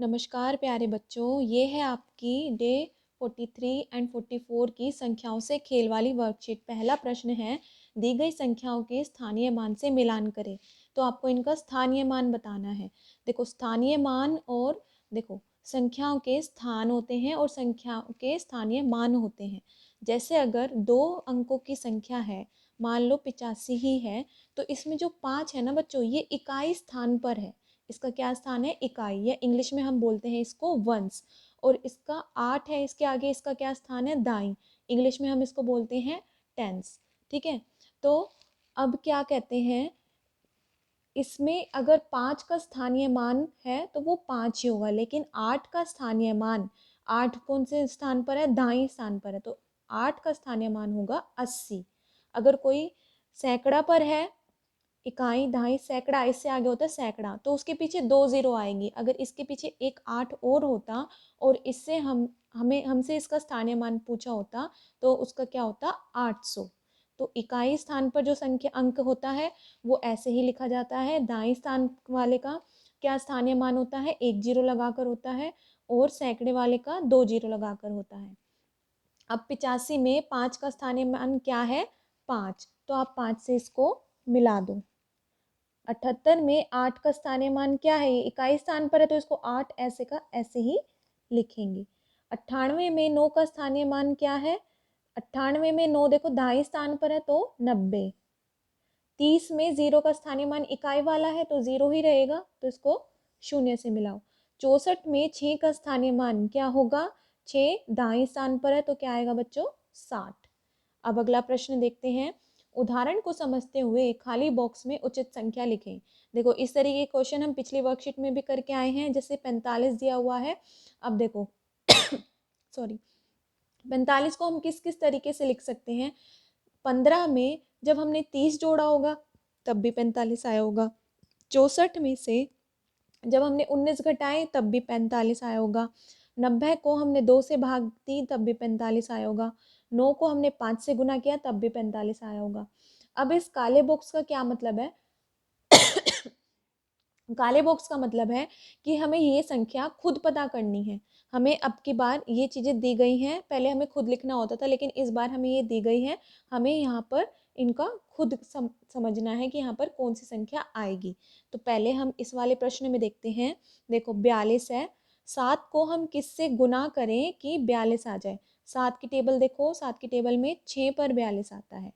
नमस्कार प्यारे बच्चों, ये है आपकी डे 43 एंड 44 की संख्याओं से खेल वाली वर्कशीट। पहला प्रश्न है, दी गई संख्याओं के स्थानीय मान से मिलान करें। तो आपको इनका स्थानीय मान बताना है। देखो स्थानीय मान और देखो संख्याओं के स्थान होते हैं और संख्याओं के स्थानीय मान होते हैं। जैसे अगर 2 अंकों की संख्या है, मान लो 85 ही है, तो इसमें जो 5 है ना बच्चों, ये इकाई स्थान पर है। इसका क्या स्थान है? इकाई, या इंग्लिश में हम बोलते हैं इसको वंस। और इसका 8 है, इसके आगे इसका क्या स्थान है? दाई, इंग्लिश में हम इसको बोलते हैं टेंस। ठीक है, तो अब क्या कहते हैं, इसमें अगर 5 का स्थानीय मान है तो वो 5 ही होगा, लेकिन 8 का स्थानीय मान, 8 कौन से स्थान पर है? दाई स्थान पर है, तो 8 का स्थानीय मान होगा 80। अगर कोई सैकड़ा पर है, इकाई, दहाई, सैकड़ा, इससे आगे होता है सैकड़ा, तो उसके पीछे 2 जीरो आएंगी। अगर इसके पीछे एक 8 और होता और इससे हमसे इसका स्थानीय मान पूछा होता तो उसका क्या होता? 800। तो इकाई स्थान पर जो संख्या अंक होता है वो ऐसे ही लिखा जाता है। दाई स्थान वाले का क्या स्थानीय मान होता है? 1 जीरो लगाकर होता है, और सैकड़े वाले का 2 जीरो लगाकर होता है। अब 85 में 5 का स्थानीय मान क्या है? 5, तो आप 5 से इसको मिला दो। 78 में 8 का स्थानीय मान क्या है? ये इकाई स्थान पर है, तो इसको 8 ऐसे का ऐसे ही लिखेंगे। 98 में 9 का स्थानीय मान क्या है? 98 में 9 देखो दाई स्थान पर है, तो 90। 30 में 0 का स्थानीय मान इकाई वाला है तो 0 ही रहेगा, तो इसको 0 से मिलाओ। 64 में 6 का स्थानीय मान क्या होगा? 6 दाई स्थान पर है, तो क्या आएगा बच्चों? 60। अब अगला प्रश्न देखते हैं। उदाहरण को समझते हुए खाली बॉक्स में उचित संख्या लिखें। देखो इस तरीके के क्वेश्चन हम पिछली वर्कशीट में भी करके आए हैं। जैसे 45 दिया हुआ है, अब देखो सॉरी, 45 को हम किस किस तरीके से लिख सकते हैं? 15 में जब हमने 30 जोड़ा होगा तब भी 45 आया होगा। 64 में से जब हमने 19 घटाए तब भी 45 आया होगा। 90 को हमने 2 से भाग दी तब भी 45 आया होगा। 9 को हमने 5 से गुना किया तब भी 45 आया होगा। अब इस काले बॉक्स का क्या मतलब है? काले बॉक्स का मतलब है कि हमें ये संख्या खुद पता करनी है। हमें अब की बार ये चीज़ें दी गई हैं, पहले हमें खुद लिखना होता था, लेकिन इस बार हमें ये दी गई है, हमें यहाँ पर इनका खुद समझना है कि यहाँ पर कौन सी संख्या आएगी। तो पहले हम इस वाले प्रश्न में देखते हैं। देखो 42 है, 7 को हम किससे गुना करें कि 42 आ जाए? 7 की टेबल देखो, 7 की टेबल में 6 पर 42 आता है।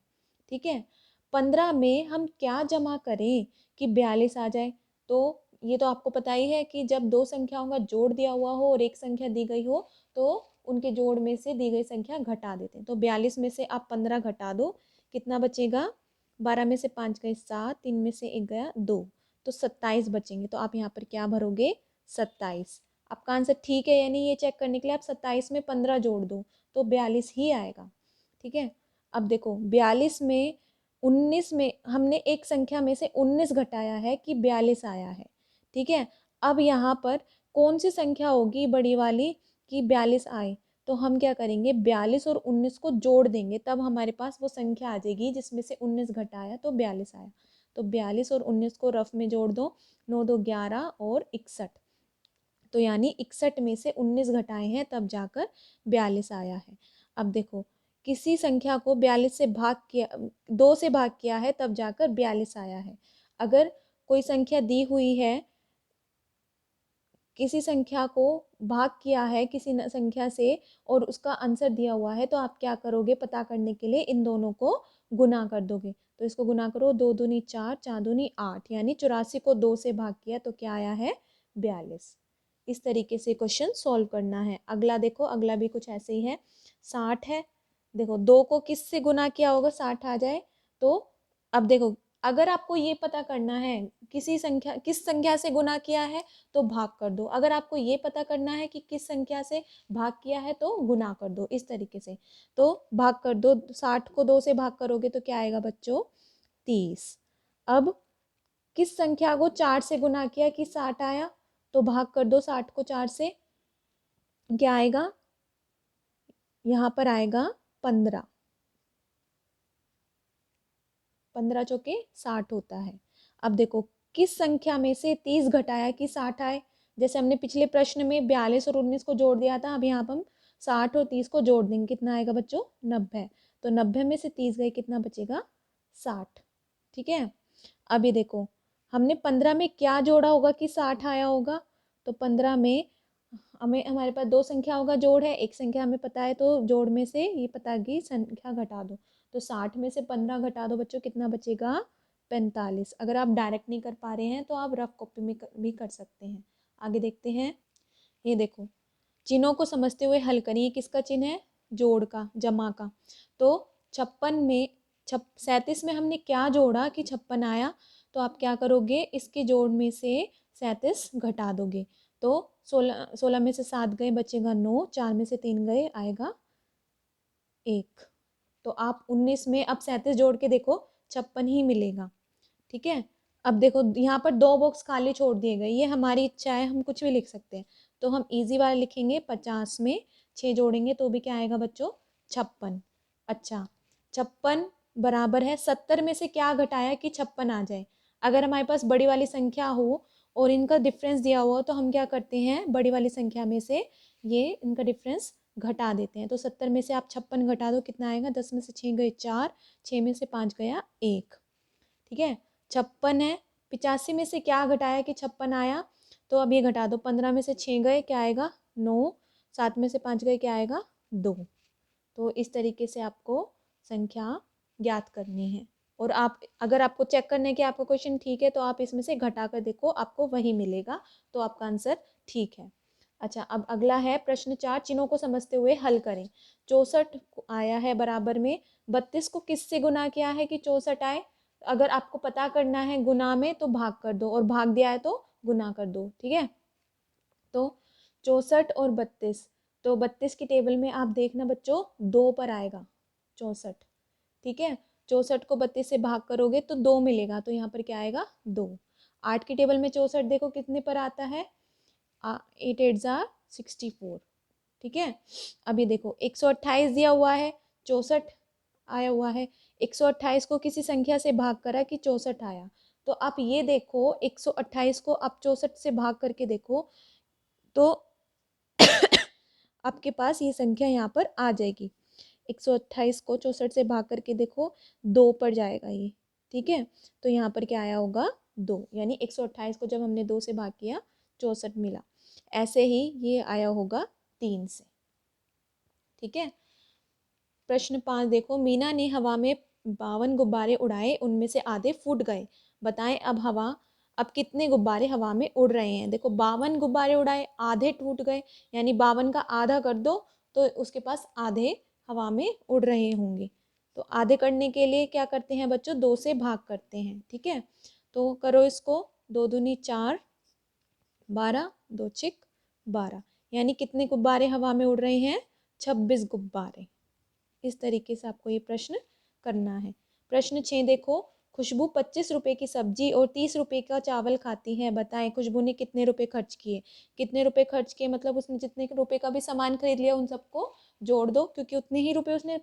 ठीक है, 15 में हम क्या जमा करें कि 42 आ जाए? तो ये तो आपको पता ही है कि जब 2 संख्याओं का जोड़ दिया हुआ हो और एक संख्या दी गई हो तो उनके जोड़ में से दी गई संख्या घटा देते हैं। तो 42 में से आप 15 घटा दो, कितना बचेगा? 12 में से 5 गए 7, 3 में से 1 गया 2, तो 27 बचेंगे। तो आप यहाँ पर क्या भरोगे? 27। आपका आंसर ठीक है या नहीं ये चेक करने के लिए आप 27 में 15 जोड़ दो तो 42 ही आएगा। ठीक है, अब देखो 42 में 19 में हमने एक संख्या में से 19 घटाया है कि 42 आया है। ठीक है, अब यहाँ पर कौन सी संख्या होगी बड़ी वाली कि 42 आए? तो हम क्या करेंगे, 42 और 19 को जोड़ देंगे, तब हमारे पास वो संख्या आ जाएगी जिसमें से 19 घटाया तो 42 आया। तो 42 और 19 को रफ में जोड़ दो, 9 2 11 और 61, तो यानी 61 में से 19 घटाए हैं तब जाकर 42 आया है। अब देखो किसी संख्या को 42 से भाग किया, 2 से भाग किया है तब जाकर 42 आया है। अगर कोई संख्या दी हुई है, किसी संख्या को भाग किया है किसी संख्या से और उसका आंसर दिया हुआ है, तो आप क्या करोगे पता करने के लिए? इन दोनों को गुना कर दोगे। तो इसको गुना करो, 2 दूनी 4, 4 दूनी 8, यानी 84 को 2 से भाग किया तो क्या आया है? 42। इस तरीके से क्वेश्चन सॉल्व करना है। अगला देखो, अगला भी कुछ ऐसे ही है। 60 है, देखो 2 को किस से गुना किया होगा 60 आ जाए? तो अब देखो, अगर आपको ये पता करना है किसी संख्या किस संख्या से गुना किया है तो भाग कर दो। अगर आपको ये पता करना है कि किस संख्या से भाग किया है तो गुना कर दो, इस तरीके से। तो भाग कर दो, 60 को 2 से भाग करोगे तो क्या आएगा बच्चों? 30। अब किस संख्या को 4 से गुना किया कि 60 आया? तो भाग कर दो 60 को 4 से, क्या आएगा? यहाँ पर आएगा 15। 15 चौके 60 होता है। अब देखो किस संख्या में से 30 घटाया कि 60 आए? जैसे हमने पिछले प्रश्न में 42 और 19 को जोड़ दिया था, अब यहाँ पर हम 60 और 30 को जोड़ देंगे, कितना आएगा बच्चों? 90। तो 90 में से 30 गए, कितना बचेगा? 60। ठीक है, अभी देखो हमने 15 में क्या जोड़ा होगा कि 60 आया होगा? तो 15 में हमारे पास दो संख्या होगा, जोड़ है, एक संख्या हमें पता है, तो जोड़ में से ये पता कि संख्या घटा दो, तो 60 में से 15 घटा दो बच्चों, कितना बचेगा? 45। अगर आप डायरेक्ट नहीं कर पा रहे हैं तो आप रफ कॉपी में भी कर सकते हैं। आगे देखते हैं, ये देखो चिन्हों को समझते हुए हल करिए। किसका चिन्ह है? जोड़ का, जमा का। तो 56 में 37 में हमने क्या जोड़ा कि 56 आया? तो आप क्या करोगे, इसके जोड़ में से 37 घटा दोगे, तो 16 में से 7 गए, बचेगा 9, 4 में से 3 गए, आएगा 1। तो आप 19 में अब 37 जोड़ के देखो, 56 ही मिलेगा। ठीक है, अब देखो यहाँ पर 2 बॉक्स खाली छोड़ दिए गए, ये हमारी इच्छा है, हम कुछ भी लिख सकते हैं। तो हम इजी वाला लिखेंगे, 50 में 6 जोड़ेंगे तो भी क्या आएगा बच्चों? 56। अच्छा, 56 बराबर है 70 में से क्या घटाया कि 56 आ जाए? अगर हमारे पास बड़ी वाली संख्या हो और इनका डिफरेंस दिया हुआ तो हम क्या करते हैं, बड़ी वाली संख्या में से ये इनका डिफरेंस घटा देते हैं। तो 70 में से आप 56 घटा दो, कितना आएगा? 10 में से 6 गए 4, 6 में से 5 गया 1। ठीक है, 56 है, 85 में से क्या घटाया कि 56 आया? तो अब ये घटा दो, 15 में से 6 गए, क्या आएगा? 9, 7 में से 5 गए, क्या आएगा? 2। तो इस तरीके से आपको संख्या ज्ञात करनी है। और आप अगर आपको चेक करने के आपका क्वेश्चन ठीक है तो आप इसमें से घटा कर देखो, आपको वही मिलेगा, तो आपका आंसर ठीक है। अच्छा, अब अगला है प्रश्न 4, चिन्हों को समझते हुए हल करें। 64 आया है बराबर में 32 को किससे गुना किया है कि 64 आए? अगर आपको पता करना है गुना में तो भाग कर दो, और भाग दिया है तो गुना कर दो। ठीक है, तो 64 और 32, तो 32 की टेबल में आप देखना बच्चों 2 पर आएगा 64। ठीक है, 64 को 32 से भाग करोगे तो 2 मिलेगा, तो यहाँ पर क्या आएगा? 2। 8 की टेबल में 64 देखो कितने पर आता है? 8 8 जार 64। ठीक है, अभी देखो 128 दिया हुआ है, 64 आया हुआ है, 128 को किसी संख्या से भाग करा कि 64 आया। तो आप ये देखो 128 को आप 64 से भाग करके देखो तो आपके पास ये संख्या यहाँ पर आ जाएगी। 128 को 64 से भाग करके देखो, 2 पर जाएगा ये। ठीक है, तो यहाँ पर क्या आया होगा? 2, यानी 128 को जब हमने 2 से भाग किया 64 मिला। ऐसे ही ये आया होगा 3 से। ठीक है, प्रश्न 5 देखो, मीना ने हवा में 52 गुब्बारे उड़ाए, उनमें से आधे फूट गए, बताएं अब कितने गुब्बारे हवा में उड़ रहे हैं? देखो 52 गुब्बारे उड़ाए, आधे टूट गए, यानी 52 का आधा कर दो तो उसके पास आधे हवा में उड़ रहे होंगे। तो आधे करने के लिए क्या करते हैं बच्चों? 2 से भाग करते हैं। ठीक है, तो करो इसको, 2 दूनी 4, 12, 2 छिक 12, यानी कितने गुब्बारे हवा में उड़ रहे हैं? 26 गुब्बारे। इस तरीके से आपको ये प्रश्न करना है। प्रश्न 6 देखो, खुशबू 25 रुपए की सब्जी और 30 रुपए का चावल खाती है, बताएं खुशबू ने कितने रुपए खर्च किए? कितने रुपए खर्च किए मतलब उसने जितने रुपए का भी सामान खरीद लिया उन सबको जोड़ दो, क्योंकि उतने ही रुपए उसने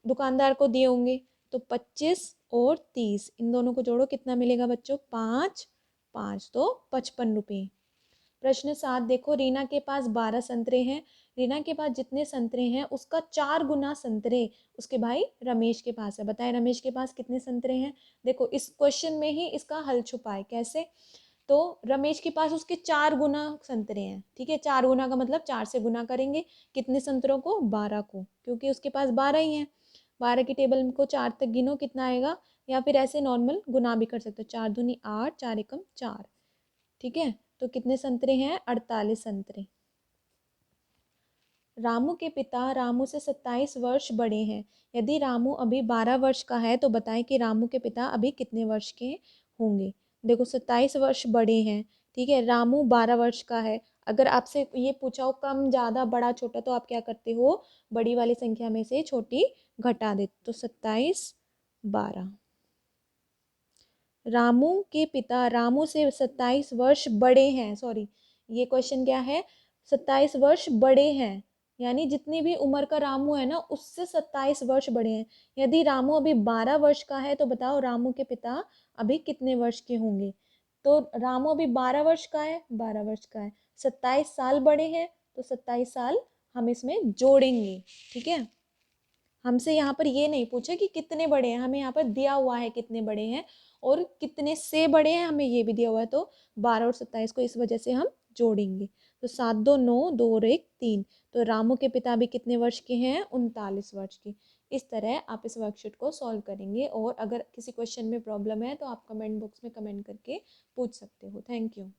दुकानदार को दिए होंगे। तो 25 और 30 इन दोनों को जोड़ो, कितना मिलेगा बच्चों? 5, 5 तो 55 रुपये। प्रश्न 7 देखो, रीना के पास 12 संतरे हैं, रीना के पास जितने संतरे हैं उसका 4 गुना संतरे उसके भाई रमेश के पास है, बताएं रमेश के पास कितने संतरे हैं? देखो इस क्वेश्चन में ही इसका हल छुपा है। कैसे? तो रमेश के पास उसके 4 गुना संतरे हैं। ठीक है, 4 गुना का मतलब 4 से गुना करेंगे, कितने संतरों को? 12 को, क्योंकि उसके पास 12 ही हैं। 12 की टेबल को 4 तक गिनो, कितना आएगा? या फिर ऐसे नॉर्मल गुना भी कर सकते हो, 4 दूनी 8, 4 एकम 4। ठीक है, तो कितने संतरे हैं? 48 संतरे। रामू के पिता रामू से 27 वर्ष बड़े हैं, यदि रामू अभी 12 वर्ष का है तो बताएं कि रामू के पिता अभी कितने वर्ष के होंगे? देखो 27 वर्ष बड़े हैं, ठीक है, रामू 12 वर्ष का है। अगर आपसे ये पूछा हो कम, ज़्यादा, बड़ा, छोटा, तो आप क्या करते हो? बड़ी वाली संख्या में से छोटी घटा देते। तो 27, 12। रामू के पिता रामू से 27 वर्ष बड़े हैं, सॉरी ये क्वेश्चन क्या है? 27 वर्ष बड़े हैं, यानी जितनी भी उम्र का रामू है ना उससे 27 वर्ष बड़े हैं। यदि रामू अभी 12 वर्ष का है तो बताओ रामू के पिता अभी कितने वर्ष के होंगे? तो रामू अभी 12 वर्ष का है, 12 वर्ष का है। 27 साल बड़े हैं, तो 27 साल हम इसमें जोड़ेंगे। ठीक है, हमसे यहाँ पर ये नहीं पूछा कि कितने बड़े हैं, हमें यहाँ पर दिया हुआ है कितने बड़े हैं और कितने से बड़े हैं, हमें ये भी दिया हुआ है। तो 12 और 27 को इस वजह से हम जोड़ेंगे। तो 7 2 9, 2 और 1 3। तो रामू के पिता भी कितने वर्ष के हैं? 39 वर्ष के। इस तरह आप इस वर्कशीट को सॉल्व करेंगे। और अगर किसी क्वेश्चन में प्रॉब्लम है तो आप कमेंट बॉक्स में कमेंट करके पूछ सकते हो। Thank you.